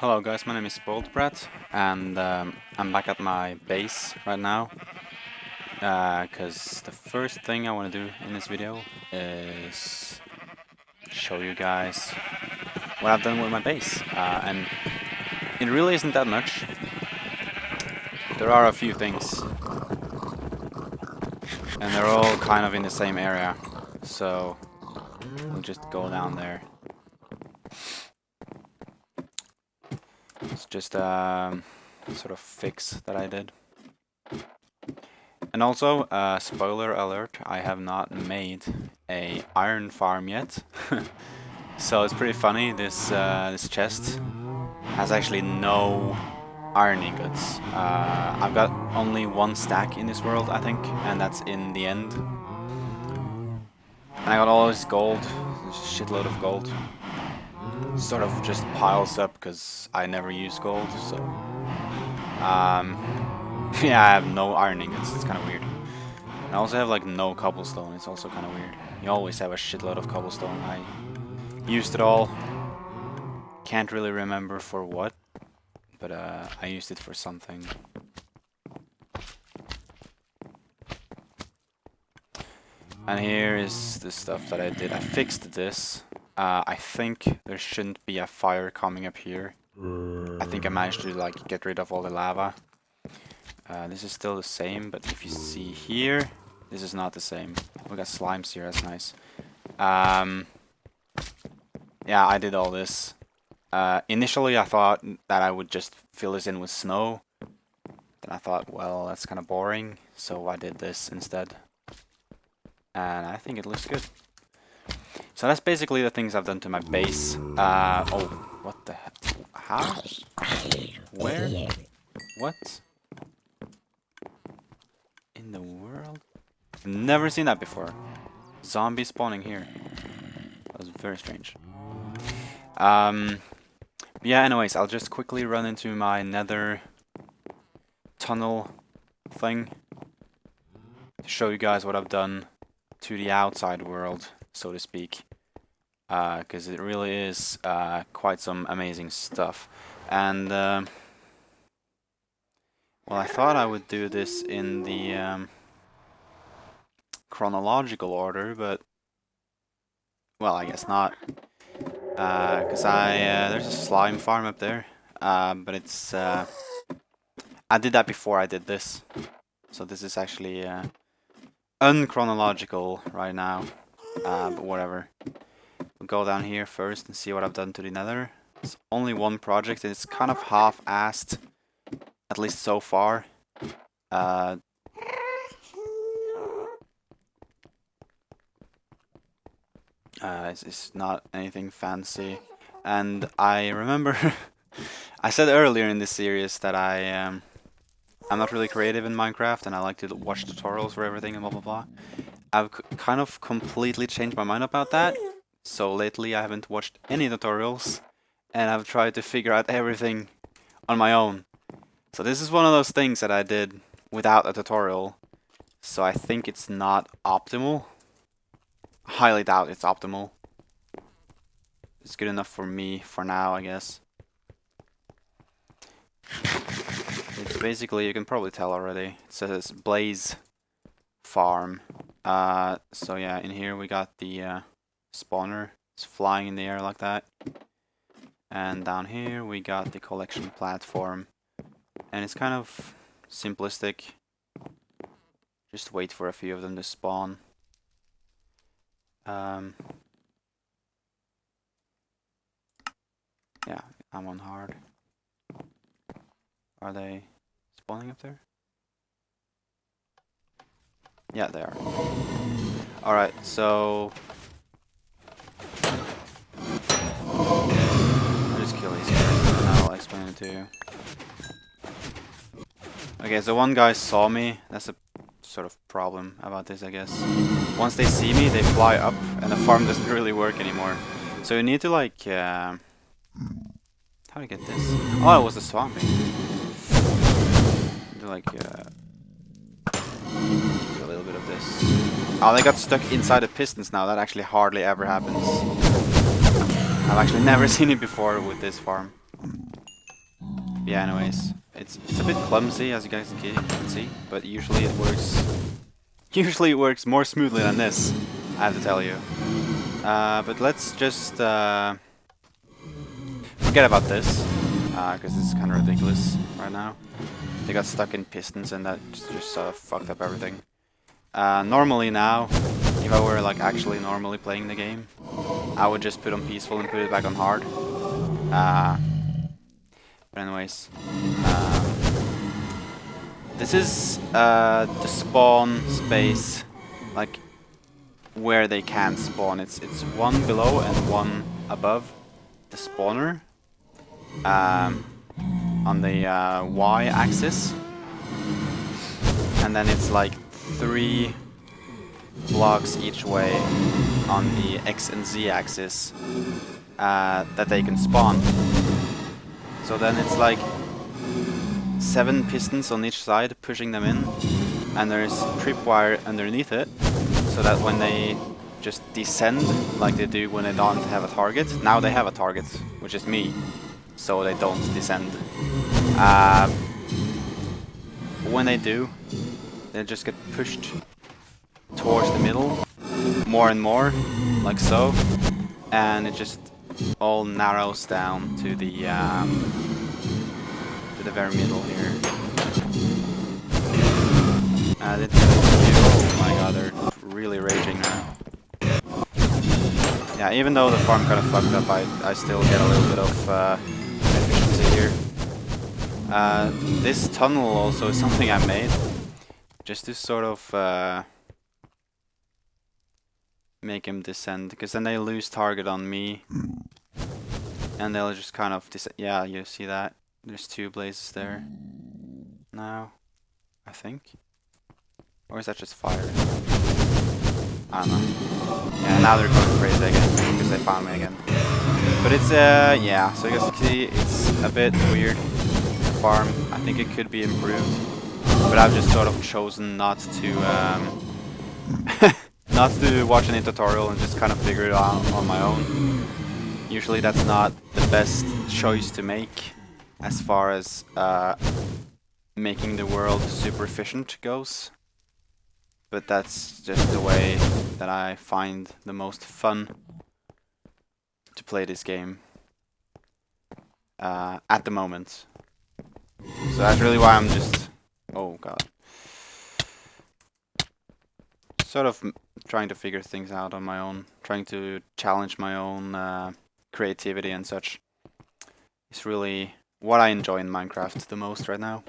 Hello guys, my name is Brat, and I'm back at my base right now, because the first thing I want to do in this video is show you guys what I've done with my base, and it really isn't that much. There are a few things, and they're all kind of in the same area, so we'll just go down there. It's just sort of fix that I did. And also, spoiler alert, I have not made a iron farm yet. So it's pretty funny, this chest has actually no iron ingots. I've got only one stack in this world, I think, and that's in the end. And I got all this gold, there's a shitload of gold. Sort of just piles up because I never use gold, so yeah, I have no iron ingots, it's kind of weird. I also have like no cobblestone, it's also kind of weird. You always have a shitload of cobblestone. I used it all, can't really remember for what, but I used it for something. And here is the stuff that I did. I fixed this. I think there shouldn't be a fire coming up here. I think I managed to like get rid of all the lava. This is still the same, but if you see here, this is not the same. We got slimes here, that's nice. Yeah, I did all this. Initially I thought that I would just fill this in with snow. Then I thought, well, that's kind of boring, so I did this instead. And I think it looks good. So that's basically the things I've done to my base. Oh, what the heck? How? Where? What? In the world? I've never seen that before. Zombie spawning here. That was very strange. Yeah, anyways, I'll just quickly run into my nether tunnel thing to show you guys what I've done to the outside world, so to speak, because it really is quite some amazing stuff. And well, I thought I would do this in the chronological order, but well, I guess not, because there's a slime farm up there, but it's I did that before I did this, so this is actually unchronological right now, but whatever. We'll go down here first and see what I've done to the nether. It's only one project and it's kind of half-assed, at least so far. It's not anything fancy, and I remember I said earlier in this series that I'm not really creative in Minecraft and I like to watch tutorials for everything and blah blah blah. I've kind of completely changed my mind about that, so lately I haven't watched any tutorials and I've tried to figure out everything on my own. So this is one of those things that I did without a tutorial, so I think it's not optimal. Highly doubt it's optimal. It's good enough for me for now, I guess. It's basically, you can probably tell already, it says Blaze Farm. So yeah, in here we got the spawner. It's flying in the air like that. And down here we got the collection platform. And it's kind of simplistic. Just wait for a few of them to spawn. Yeah, I'm on hard. Are they spawning up there? Yeah, they are. Alright, so I'll just kill these guys and I'll explain it to you. Okay, so one guy saw me. That's a sort of problem about this, I guess. Once they see me, they fly up and the farm doesn't really work anymore. So you need to like how do I get this? Oh, it was the swamping. Do like do a little bit of this. Oh, they got stuck inside the pistons now. That actually hardly ever happens. I've actually never seen it before with this farm. yeah, anyways, it's a bit clumsy as you guys can see, but usually it works. Usually it works more smoothly than this, I have to tell you. But let's just forget about this, because this is kind of ridiculous right now. They got stuck in pistons and that just sort of fucked up everything. Normally now, if I were like actually normally playing the game, I would just put on peaceful and put it back on hard. But anyways, this is the spawn space, like where they can spawn. It's one below and one above the spawner, on the y-axis, and then it's like 3 blocks each way on the x and z-axis that they can spawn. So then it's like 7 pistons on each side pushing them in, and there's tripwire underneath it, so that when they just descend like they do when they don't have a target, now they have a target, which is me, so they don't descend. When they do, they just get pushed towards the middle more and more, like so, and it just all narrows down to the very middle here. Oh my god, they're really raging now. Yeah, even though the farm kind of fucked up, I still get a little bit of efficiency here. This tunnel also is something I made, just to sort of make him descend, because then they lose target on me, and they'll just kind of yeah, you see that? There's 2 blazes there now, I think. Or is that just fire? I don't know. Yeah, now they're going crazy again, because they found me again. But it's, yeah, so you guys can see, it's a bit weird, the farm. I think it could be improved. But I've just sort of chosen not to, not to watch any tutorial and just kind of figure it out on my own. Usually that's not the best choice to make as far as making the world super efficient goes. But that's just the way that I find the most fun to play this game at the moment. So that's really why I'm just... oh god. Sort of trying to figure things out on my own. Trying to challenge my own creativity and such. It's really what I enjoy in Minecraft the most right now.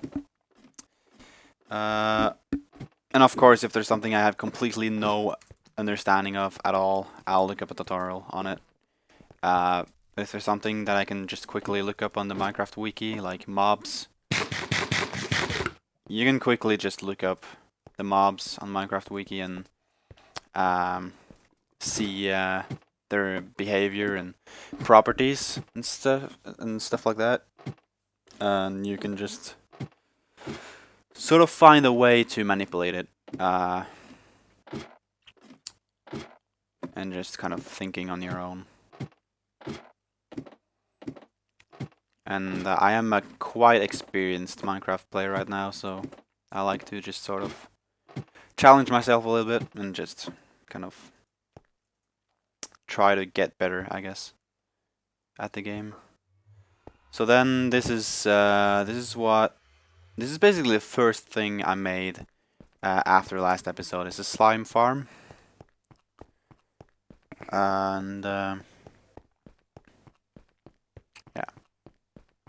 And of course, if there's something I have completely no understanding of at all, I'll look up a tutorial on it. If there's something that I can just quickly look up on the Minecraft wiki, like mobs, you can quickly just look up the mobs on Minecraft wiki and see their behavior and properties and stuff like that. And you can just sort of find a way to manipulate it, and just kind of thinking on your own. And I am a quite experienced Minecraft player right now, so I like to just sort of challenge myself a little bit and just kind of try to get better, I guess, at the game. So then this is basically the first thing I made after the last episode. It's a slime farm, and yeah,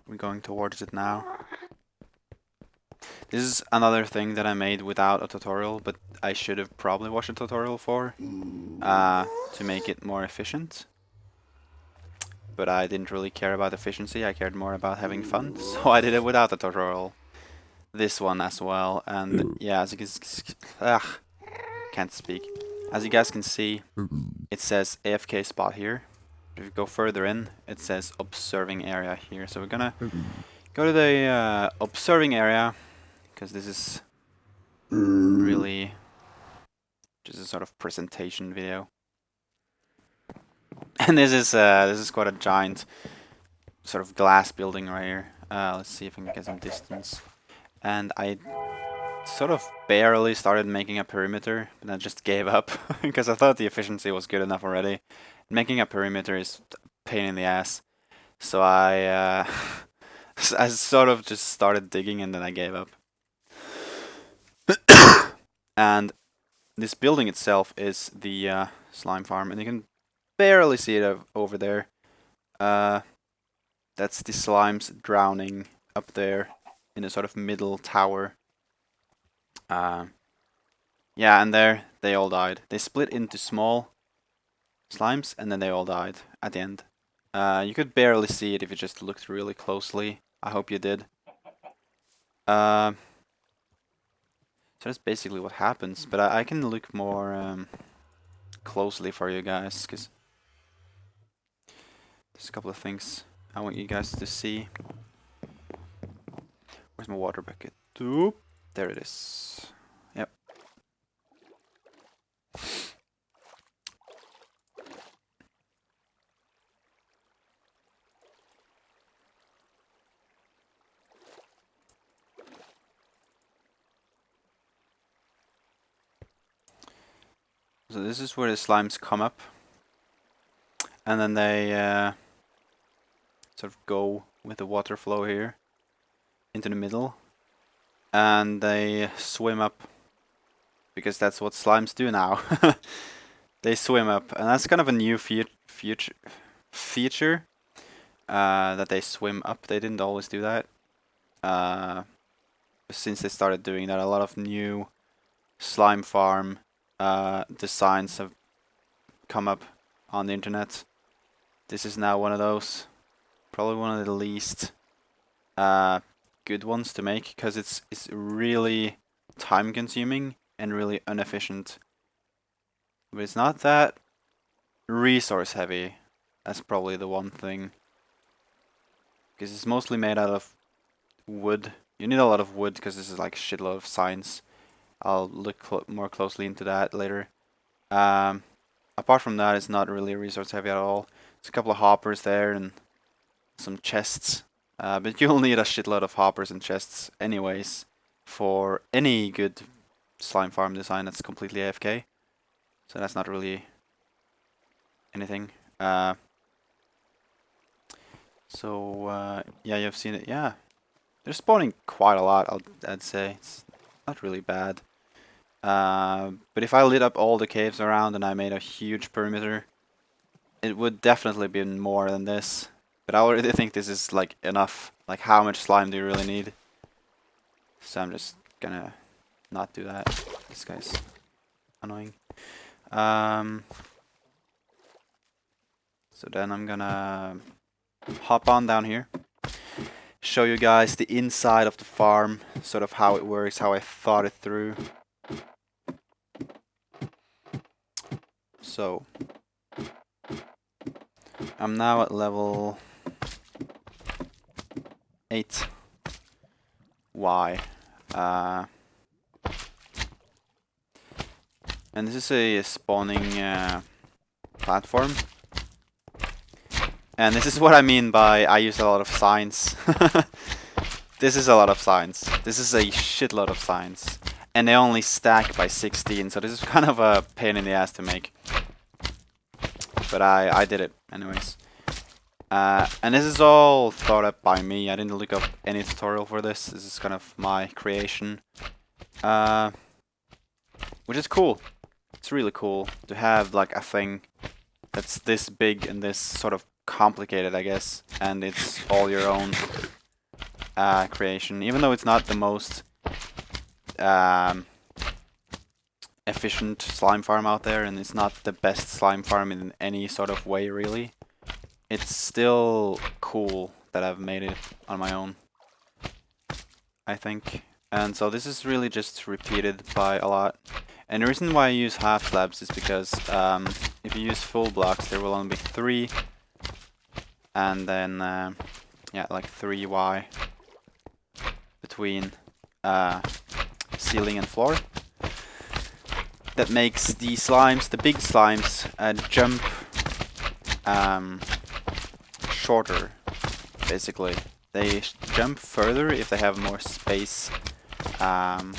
we're going towards it now. This is another thing that I made without a tutorial, but I should have probably watched a tutorial for to make it more efficient. But I didn't really care about efficiency, I cared more about having fun, so I did it without a tutorial. This one as well, and yeah, as you can can't speak. As you guys can see, it says AFK spot here. If you go further in, it says observing area here. So we're gonna go to the observing area, because this is really just a sort of presentation video. And this is quite a giant sort of glass building right here. Let's see if I can get some distance. And I sort of barely started making a perimeter, but I just gave up because I thought the efficiency was good enough already. Making a perimeter is a pain in the ass. So I I sort of just started digging and then I gave up. And this building itself is the slime farm, and you can barely see it over there. That's the slimes drowning up there in a sort of middle tower. Yeah, and there they all died. They split into small slimes, and then they all died at the end. You could barely see it if you just looked really closely. I hope you did. So that's basically what happens, but I can look more closely for you guys, because there's a couple of things I want you guys to see. Where's my water bucket? Oop, there it is. Yep. So this is where the slimes come up, and then they sort of go with the water flow here into the middle, and they swim up, because that's what slimes do now. They swim up, and that's kind of a new feature that they swim up. They didn't always do that. Since they started doing that, a lot of new slime farm designs have come up on the internet. This is now one of those, probably one of the least good ones to make, because it's really time consuming and really inefficient. But it's not that resource heavy. That's probably the one thing, because it's mostly made out of wood. You need a lot of wood because this is like a shitload of science. I'll look more closely into that later. Apart from that, it's not really resource heavy at all. There's a couple of hoppers there and some chests. But you'll need a shitload of hoppers and chests anyways for any good slime farm design that's completely AFK. So that's not really anything. Yeah, you've seen it. Yeah, they're spawning quite a lot, I'd say. It's not really bad. But if I lit up all the caves around and I made a huge perimeter, it would definitely be more than this. But I already think this is like enough. Like, how much slime do you really need? So I'm just gonna not do that. This guy's annoying. So then I'm gonna hop on down here, show you guys the inside of the farm, sort of how it works, how I thought it through. So I'm now at level 8. Why? And this is a spawning platform. And this is what I mean by I use a lot of signs. This is a lot of signs. This is a shitload of signs. And they only stack by 16, so this is kind of a pain in the ass to make. But I did it anyways. And this is all thought up by me. I didn't look up any tutorial for this. This is kind of my creation. Which is cool. It's really cool to have like a thing that's this big and this sort of complicated, I guess. And it's all your own creation. Even though it's not the most efficient slime farm out there, and it's not the best slime farm in any sort of way really, it's still cool that I've made it on my own, I think. And so this is really just repeated by a lot. And the reason why I use half slabs is because if you use full blocks, there will only be 3, and then yeah, like 3y between ceiling and floor. That makes the slimes, the big slimes, jump shorter, basically. They jump further if they have more space um,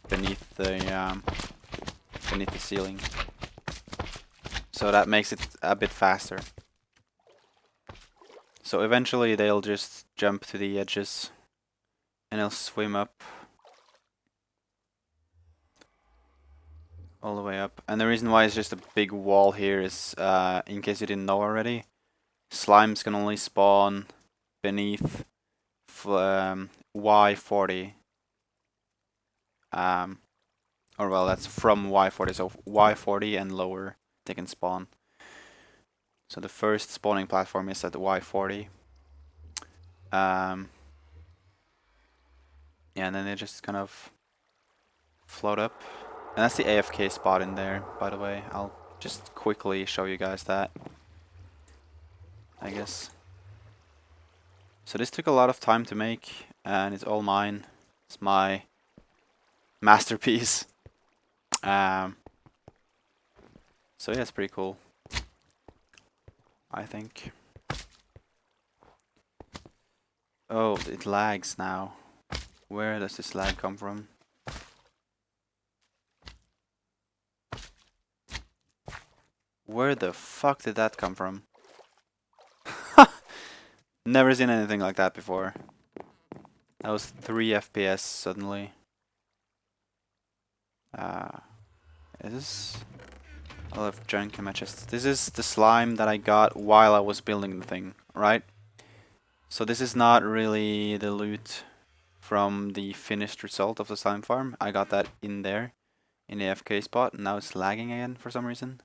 beneath the ceiling. So that makes it a bit faster. So eventually they'll just jump to the edges and they'll swim up all the way up. And the reason why it's just a big wall here is, in case you didn't know already, slimes can only spawn beneath Y40. Or well, that's from Y40, so Y40 and lower they can spawn. So the first spawning platform is at Y40. Yeah, and then they just kind of float up. And that's the AFK spot in there, by the way. I'll just quickly show you guys that, I guess. So this took a lot of time to make, and it's all mine. It's my masterpiece. So yeah, it's pretty cool, I think. Oh, it lags now. Where does this lag come from? Where the fuck did that come from? Never seen anything like that before. That was 3 FPS suddenly. Is this a lot of junk in my chest? This is the slime that I got while I was building the thing, right? So this is not really the loot from the finished result of the slime farm. I got that in there, in the AFK spot, and now it's lagging again for some reason.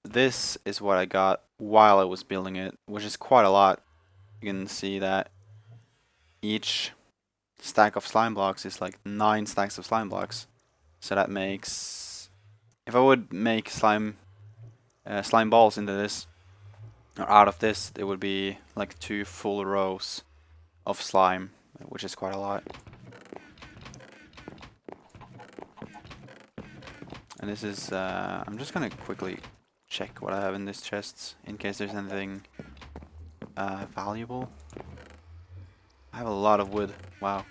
This is what I got while I was building it, which is quite a lot. You can see that each stack of slime blocks is like 9 stacks of slime blocks. So that makes, if I would make slime balls into this, or out of this, it would be like 2 full rows of slime, which is quite a lot. And this is, I'm just gonna quickly check what I have in this chest in case there's anything valuable. I have a lot of wood. Wow.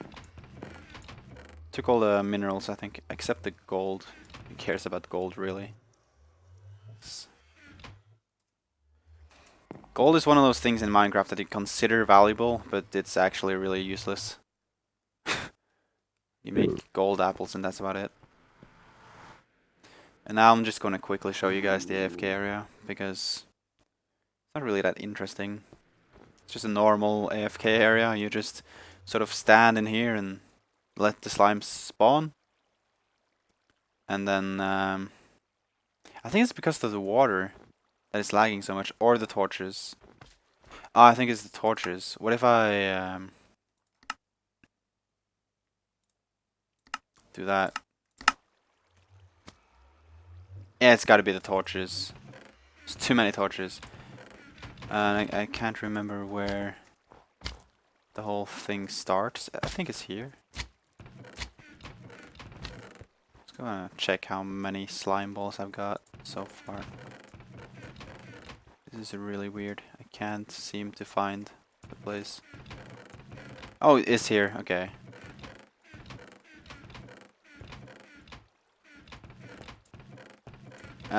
Took all the minerals, I think, except the gold. Who cares about gold, really? Gold is one of those things in Minecraft that you consider valuable, but it's actually really useless. You make gold apples and that's about it. And now I'm just going to quickly show you guys the AFK area, because it's not really that interesting. It's just a normal AFK area. You just sort of stand in here and let the slimes spawn. And then, I think it's because of the water that is lagging so much, or the torches. Oh, I think it's the torches. What if I do that? Yeah, it's gotta be the torches. There's too many torches. I can't remember where the whole thing starts. I think it's here. Let's go and check how many slime balls I've got so far. This is really weird. I can't seem to find the place. Oh, it's here. Okay.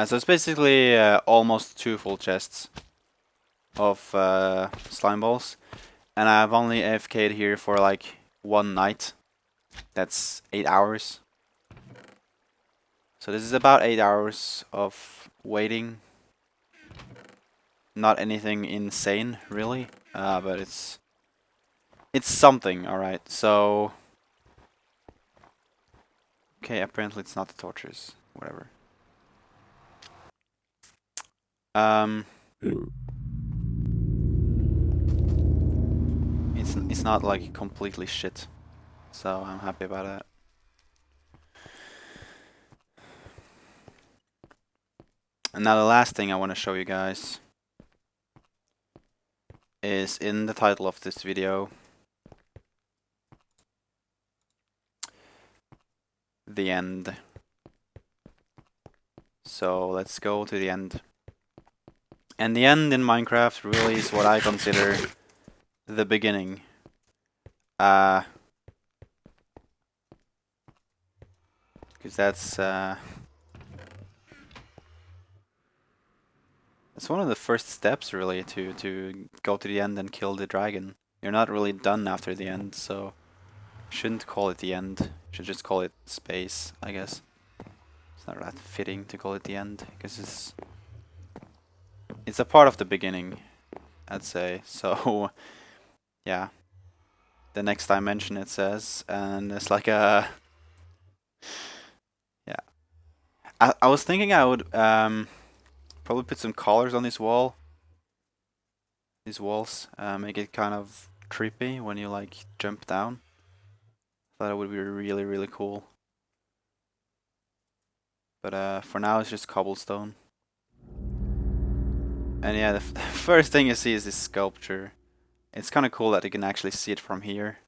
So it's basically almost 2 full chests of slime balls, and I've only AFK'd here for like 1 night. That's 8 hours. So this is about 8 hours of waiting. Not anything insane, really, but it's something. All right. So okay, apparently it's not the torches. Whatever. It's not like completely shit, so I'm happy about that. And now the last thing I want to show you guys is in the title of this video. The end. So let's go to the end. And the end in Minecraft really is what I consider the beginning. Because that's one of the first steps, really, to go to the end and kill the dragon. You're not really done after the end, so shouldn't call it the end. Should just call it space, I guess. It's not that fitting to call it the end, because it's a part of the beginning, I'd say. So yeah, the next dimension it says, and it's like a yeah. I was thinking I would probably put some colors on this wall. These walls, make it kind of trippy when you like jump down. Thought it would be really, really cool. But for now it's just cobblestone. And yeah, the first thing you see is this sculpture. It's kind of cool that you can actually see it from here.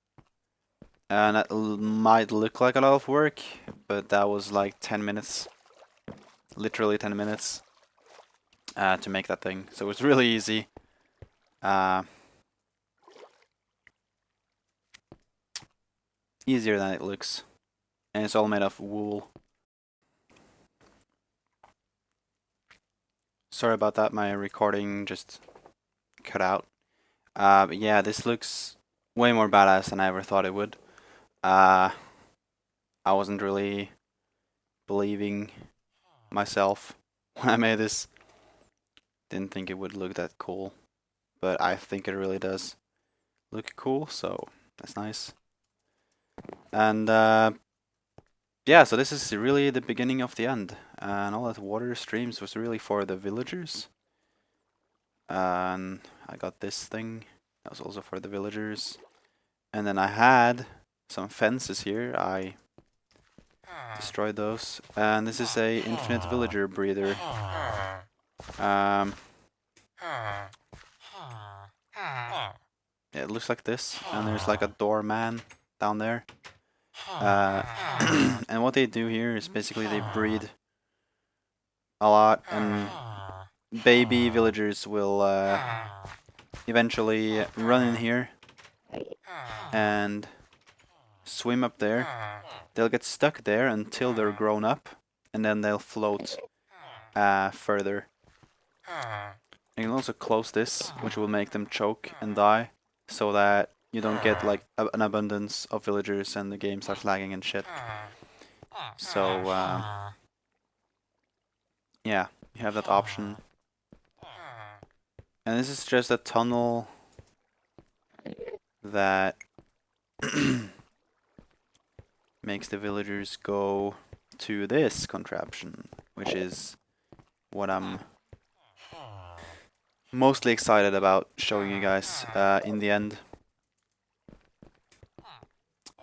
And that might look like a lot of work, but that was like 10 minutes. Literally 10 minutes to make that thing. So it's really easy. Easier than it looks. And it's all made of wool. Sorry about that, my recording just cut out. But yeah, this looks way more badass than I ever thought it would. I wasn't really believing myself when I made this. Didn't think it would look that cool, but I think it really does look cool, so that's nice. And yeah, so this is really the beginning of the end, and all that water streams was really for the villagers. And I got this thing, that was also for the villagers. And then I had some fences here, I destroyed those. And this is a infinite villager breeder. It looks like this, and there's like a doorman down there. And what they do here is basically they breed a lot, and baby villagers will eventually run in here and swim up there. They'll get stuck there until they're grown up, and then they'll float further. You can also close this, which will make them choke and die, so that you don't get like an abundance of villagers and the game starts lagging and shit. So yeah, you have that option. And this is just a tunnel that makes the villagers go to this contraption, which is what I'm mostly excited about showing you guys in the end.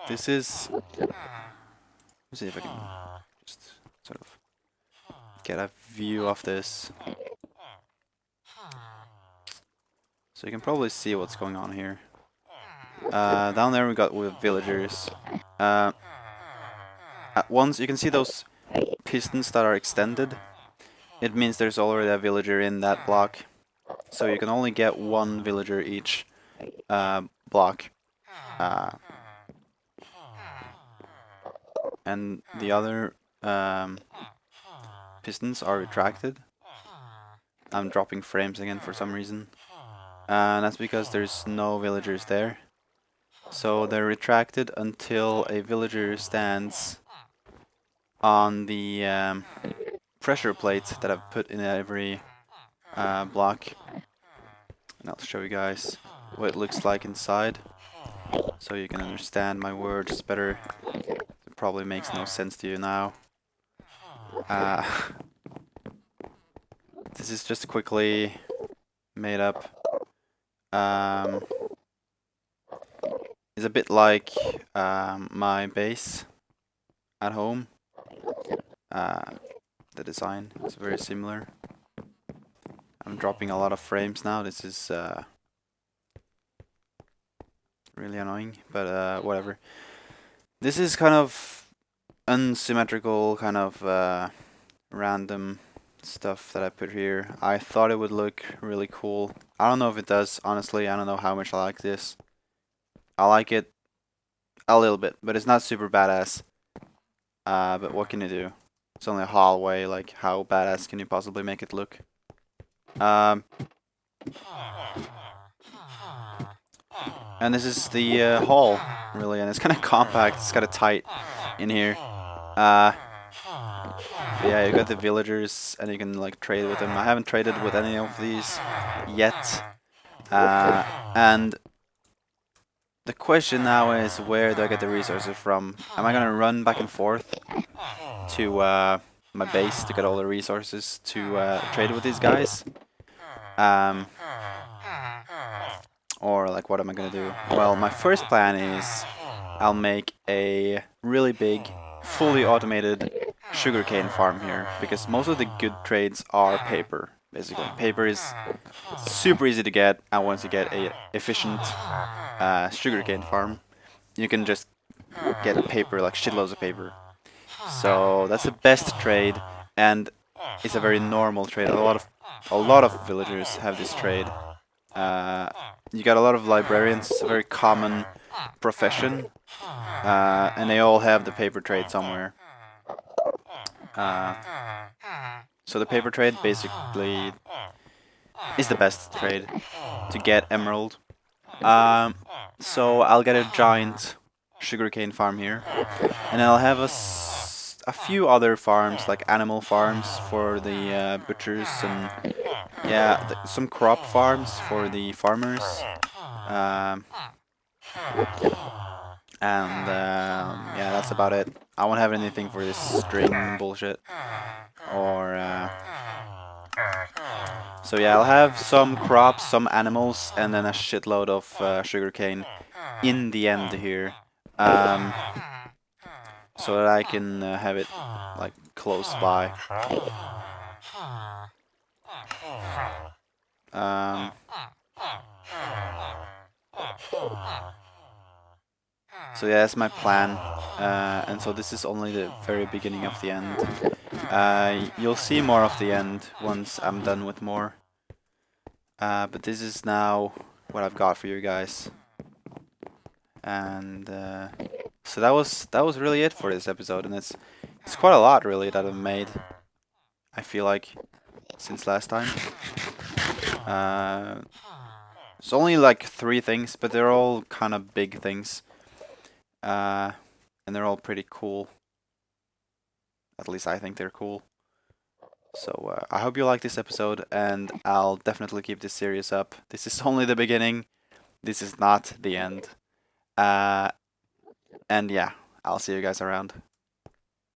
This is... Let's see if I can just sort of get a view of this. So you can probably see what's going on here. Down there we got with villagers. At once you can see those pistons that are extended. It means there's already a villager in that block. So you can only get one villager each block. And the other pistons are retracted. I'm dropping frames again for some reason. And that's because there's no villagers there. So they're retracted until a villager stands on the pressure plate that I've put in every block. And I'll show you guys what it looks like inside, so you can understand my words better. It probably makes no sense to you now. This is just quickly made up. It's a bit like my base at home. The design is very similar. I'm dropping a lot of frames now. This is really annoying, but whatever. This is kind of unsymmetrical, kind of random stuff that I put here. I thought it would look really cool. I don't know if it does, honestly. I don't know how much I like this. I like it a little bit, but it's not super badass. But what can you do? It's only a hallway, like how badass can you possibly make it look? Um, and this is the hall, really, and it's kind of compact. It's kind of tight in here. Yeah, you got the villagers, and you can like trade with them. I haven't traded with any of these yet. And the question now is, where do I get the resources from? Am I gonna run back and forth to my base to get all the resources to trade with these guys? Or like, what am I gonna do? Well, my first plan is I'll make a really big, fully automated sugarcane farm here, because most of the good trades are paper. Basically, paper is super easy to get, and once you get a efficient sugarcane farm, you can just get paper, like shitloads of paper. So that's the best trade, and it's a very normal trade. A lot of villagers have this trade. You got a lot of librarians. It's a very common profession, and they all have the paper trade somewhere. So the paper trade basically is the best trade to get emerald. So I'll get a giant sugarcane farm here, and I'll have a few other farms, like animal farms for the butchers, and yeah, some crop farms for the farmers. Um, yeah, that's about it. I won't have anything for this string bullshit. Or so yeah, I'll have some crops, some animals, and then a shitload of sugarcane in the end here, so that I can have it like close by. Um, so yeah, that's my plan, and so this is only the very beginning of the end. You'll see more of the end once I'm done with more. But this is now what I've got for you guys. And so that was really it for this episode, and it's quite a lot really that I've made, I feel like, since last time. It's only like 3 things, but they're all kind of big things. And they're all pretty cool. At least I think they're cool. So I hope you like this episode, and I'll definitely keep this series up. This is only the beginning. This is not the end. And yeah, I'll see you guys around.